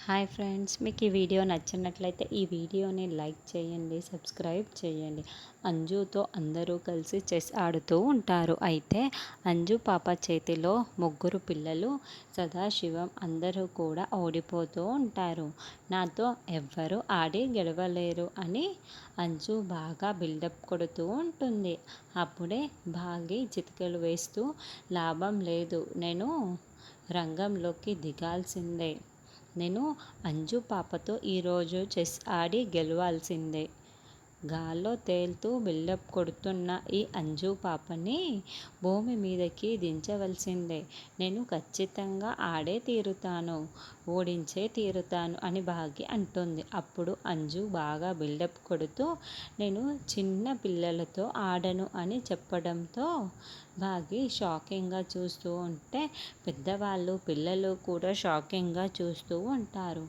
Hi friends, మీకు ఈ video నచ్చినట్లయితే ఈ వీడియోని లైక్ చేయండి, సబ్స్క్రైబ్ చేయండి. అంజుతో అందరూ కలిసి చెస్ ఆడుతూ ఉంటారు. అయితే అంజు పాప చేతిలో ముగ్గురు పిల్లలు సదాశివం అందరూ కూడా ఓడిపోతూ ఉంటారు. నాతో ఎవ్వరూ ఆడి గెలవలేరు అని అంజు బాగా బిల్డప్ కొడుతూ ఉంటుంది. అప్పుడే భాగి చిటికెలు వేస్తూ లాభం లేదు, నేను రంగంలోకి దిగాల్సిందే, నేను అంజు పాపతో ఈరోజు చెస్ ఆడి గెలవాల్సిందే, గాల్లో తేలుతూ బిల్డప్ కొడుతున్న ఈ అంజు పాపని భూమి మీదకి దించవలసిందే, నేను ఖచ్చితంగా ఆడే తీరుతాను, ఓడించే తీరుతాను అని భాగి అంటుంది. అప్పుడు అంజు బాగా బిల్డప్ కొడుతూ నేను చిన్న పిల్లలతో ఆడను అని చెప్పడంతో భాగి షాకింగ్గా చూస్తూ ఉంటే పెద్దవాళ్ళు పిల్లలు కూడా షాకింగ్గా చూస్తూ ఉంటారు.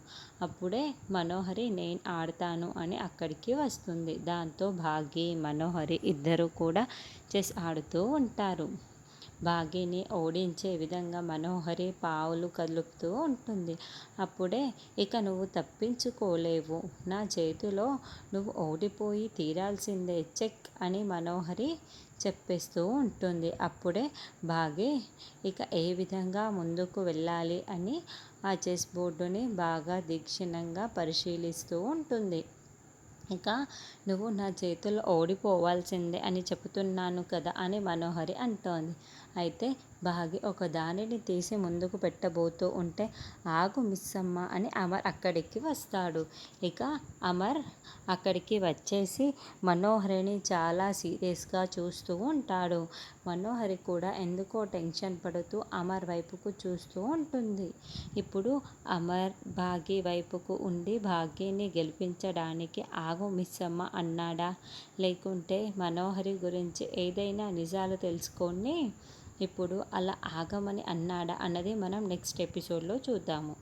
అప్పుడే మనోహరి నేను ఆడతాను అని అక్కడికి వస్తుంది. దాంతో భాగి మనోహరి ఇద్దరు కూడా చెస్ ఆడుతూ ఉంటారు. భాగిని ఓడించే విధంగా మనోహరి పావులు కదులుపుతూ ఉంటుంది. అప్పుడే ఇక నువ్వు తప్పించుకోలేవు, నా చేతిలో నువ్వు ఓడిపోయి తీరాల్సిందే, చెక్ అని మనోహరి చెప్పేస్తూ ఉంటుంది. అప్పుడే భాగి ఇక ఏ విధంగా ముందుకు వెళ్ళాలి అని ఆ చెస్ బోర్డుని బాగా తీక్షణంగా పరిశీలిస్తూ ఉంటుంది. ఇక నువ్వు నా చేతుల్లో ఓడిపోవాల్సిందే అని చెబుతున్నాను కదా అని మనోహరి అంటోంది. అయితే భాగి ఒక దానిని తీసి ముందుకు పెట్టబోతూ ఉంటే ఆగు మిస్సమ్మ అని అమర్ అక్కడికి వస్తాడు. ఇక అమర్ అక్కడికి వచ్చేసి మనోహరిని చాలా సీరియస్గా చూస్తూ ఉంటాడు. మనోహరి కూడా ఎందుకో టెన్షన్ పడుతూ అమర్ వైపుకు చూస్తూ ఉంటుంది. ఇప్పుడు అమర్ భాగి వైపుకు ఉండి భాగ్యని గెలిపించడానికి ఆగు మిస్సమ్మ అన్నాడా, లేకుంటే మనోహరి గురించి ఏదైనా నిజాలు తెలుసుకొని ఇప్పుడు అలా ఆగమని అన్నాడా అన్నది మనం నెక్స్ట్ ఎపిసోడ్లో చూద్దాము.